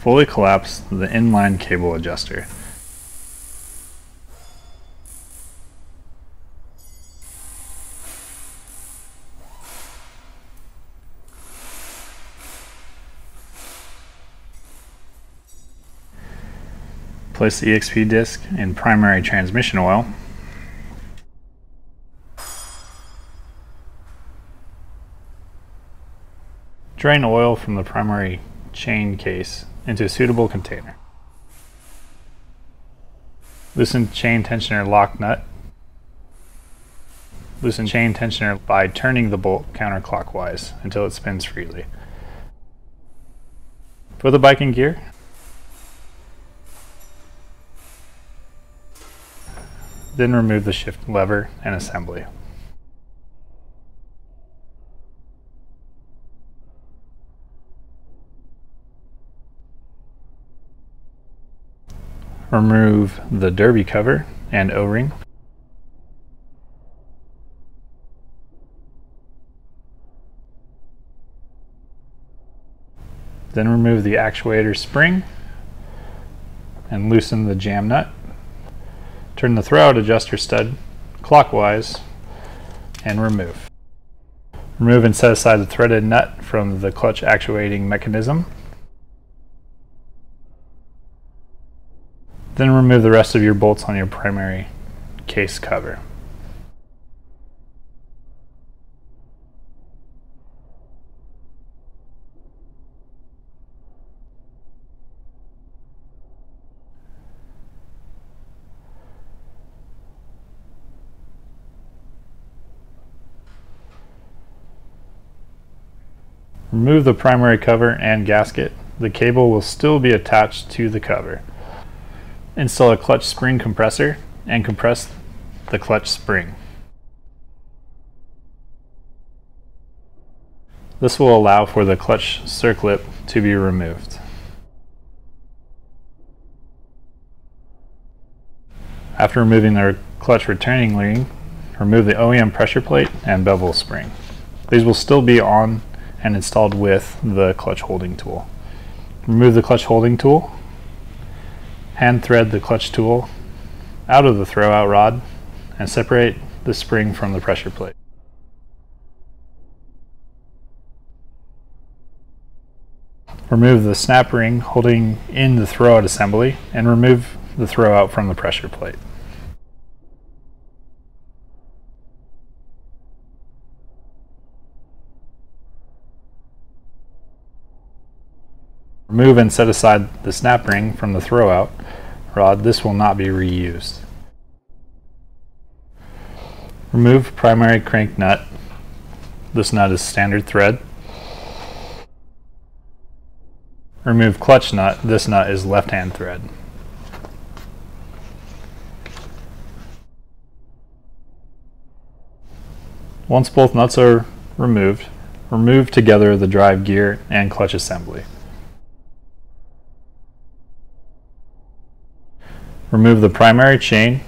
fully collapse the inline cable adjuster. Place the EXP disc in primary transmission oil. Drain oil from the primary chain case into a suitable container. Loosen chain tensioner lock nut. Loosen chain tensioner by turning the bolt counterclockwise until it spins freely. Put the bike in gear. Then remove the shift lever and assembly. Remove the derby cover and O-ring. Then remove the actuator spring and loosen the jam nut. Turn the throwout adjuster stud clockwise and remove. Remove and set aside the threaded nut from the clutch actuating mechanism. Then remove the rest of your bolts on your primary case cover. Remove the primary cover and gasket. The cable will still be attached to the cover. Install a clutch spring compressor and compress the clutch spring. This will allow for the clutch circlip to be removed. After removing the clutch returning ring, remove the OEM pressure plate and bevel spring. These will still be on and installed with the clutch holding tool. Remove the clutch holding tool. Hand thread the clutch tool out of the throwout rod and separate the spring from the pressure plate. Remove the snap ring holding in the throwout assembly and remove the throwout from the pressure plate. Remove and set aside the snap ring from the throwout rod. This will not be reused. Remove primary crank nut. This nut is standard thread. Remove clutch nut. This nut is left-hand thread. Once both nuts are removed, remove together the drive gear and clutch assembly. Remove the primary chain.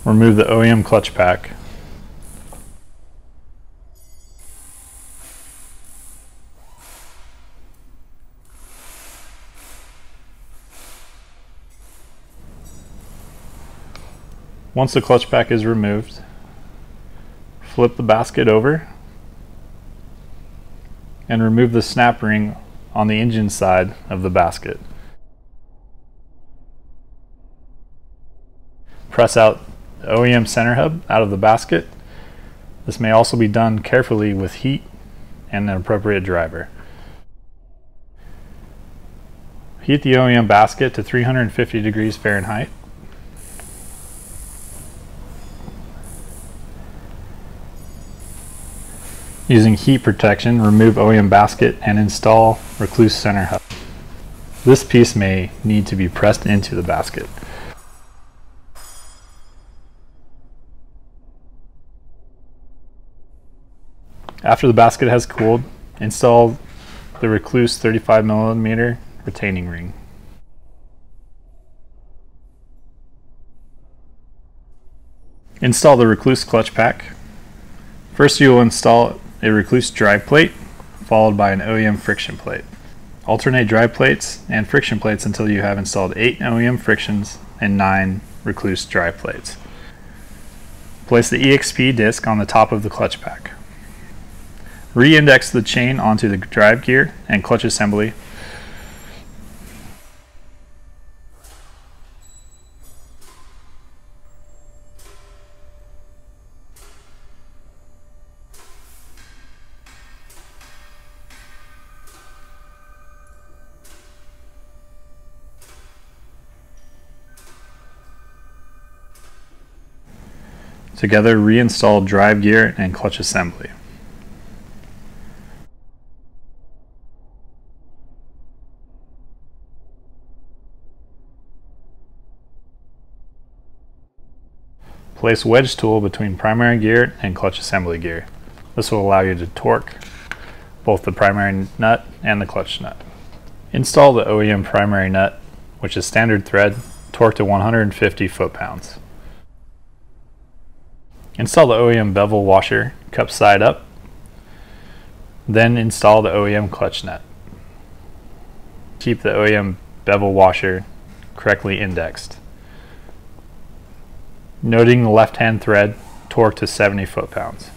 Remove the OEM clutch pack. Once the clutch pack is removed, flip the basket over and remove the snap ring on the engine side of the basket. Press out the OEM center hub out of the basket. This may also be done carefully with heat and an appropriate driver. Heat the OEM basket to 350 degrees Fahrenheit. Using heat protection, remove OEM basket and install Rekluse center hub. This piece may need to be pressed into the basket. After the basket has cooled, install the Rekluse 35mm retaining ring. Install the Rekluse clutch pack. First you will install a Rekluse drive plate, followed by an OEM friction plate. Alternate drive plates and friction plates until you have installed 8 OEM frictions and 9 Rekluse drive plates. Place the EXP disc on the top of the clutch pack. Re-index the chain onto the drive gear and clutch assembly. Together, reinstall drive gear and clutch assembly. Place wedge tool between primary gear and clutch assembly gear. This will allow you to torque both the primary nut and the clutch nut. Install the OEM primary nut, which is standard thread, torque to 150 foot-pounds. Install the OEM bevel washer, cup side up. Then install the OEM clutch nut. Keep the OEM bevel washer correctly indexed. Noting the left-hand thread, torque to 70 foot-pounds.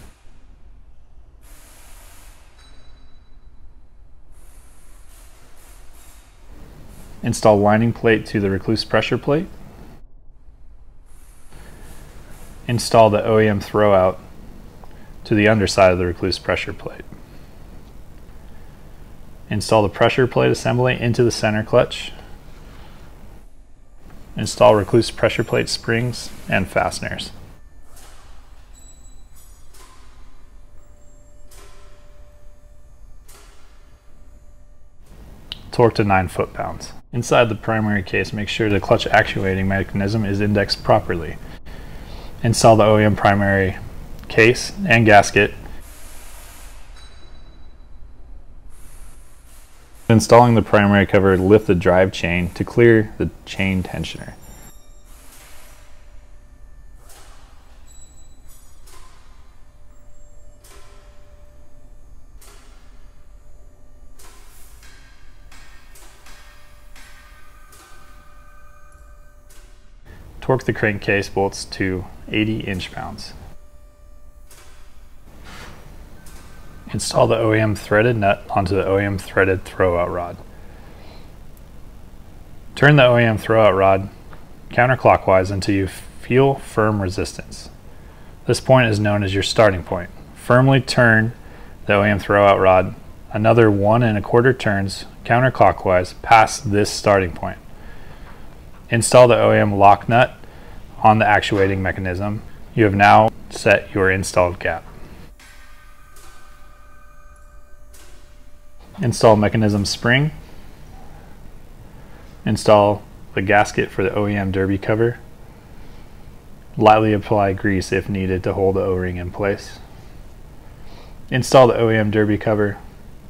Install winding plate to the Rekluse pressure plate. Install the OEM throwout to the underside of the Rekluse pressure plate. Install the pressure plate assembly into the center clutch. Install Rekluse pressure plate springs and fasteners. Torque to 9 foot-pounds. Inside the primary case, make sure the clutch actuating mechanism is indexed properly. Install the OEM primary case and gasket. Installing the primary cover, lift the drive chain to clear the chain tensioner. Torque the crankcase bolts to 80 inch-pounds. Install the OEM threaded nut onto the OEM threaded throwout rod. Turn the OEM throwout rod counterclockwise until you feel firm resistance. This point is known as your starting point. Firmly turn the OEM throwout rod another 1 1/4 turns counterclockwise past this starting point. Install the OEM lock nut on the actuating mechanism. You have now set your installed gap. Install mechanism spring. Install the gasket for the OEM derby cover. Lightly apply grease if needed to hold the O-ring in place. Install the OEM derby cover.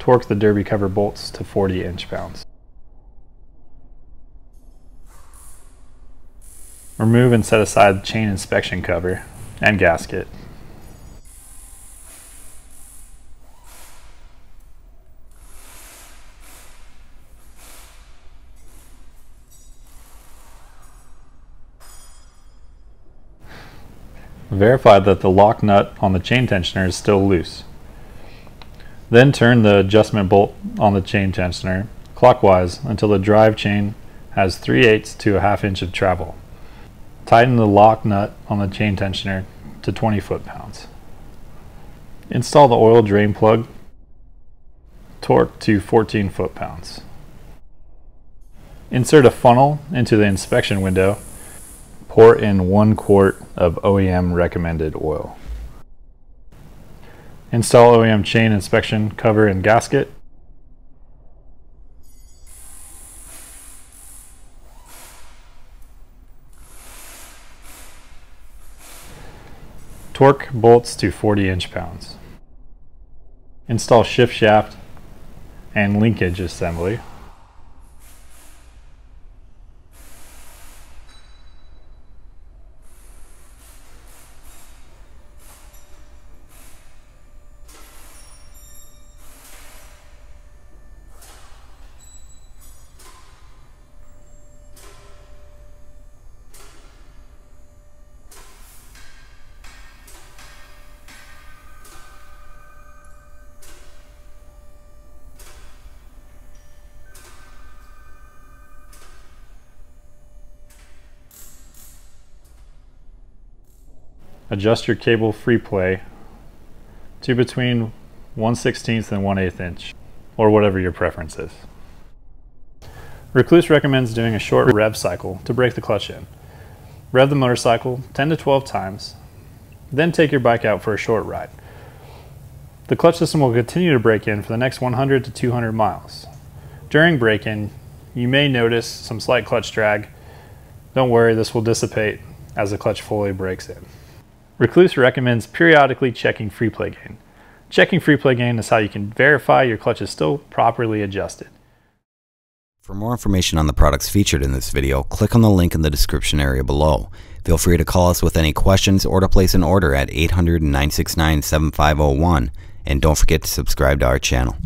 Torque the derby cover bolts to 40 inch-pounds. Remove and set aside the chain inspection cover and gasket. Verify that the lock nut on the chain tensioner is still loose. Then turn the adjustment bolt on the chain tensioner clockwise until the drive chain has 3/8 to a 1/2 inch of travel. Tighten the lock nut on the chain tensioner to 20 foot-pounds. Install the oil drain plug, torque to 14 foot-pounds. Insert a funnel into the inspection window. Pour in 1 quart of OEM recommended oil. Install OEM chain inspection cover and gasket. Torque bolts to 40 inch-pounds. Install shift shaft and linkage assembly. adjust your cable free play to between 1/16 and 1/8 inch, or whatever your preference is. Rekluse recommends doing a short rev cycle to break the clutch in. Rev the motorcycle 10 to 12 times, then take your bike out for a short ride. The clutch system will continue to break in for the next 100 to 200 miles. During break-in, you may notice some slight clutch drag. Don't worry, this will dissipate as the clutch fully breaks in. Rekluse recommends periodically checking free play gain. Checking free play gain is how you can verify your clutch is still properly adjusted. For more information on the products featured in this video, click on the link in the description area below. Feel free to call us with any questions or to place an order at 800-969-7501, and don't forget to subscribe to our channel.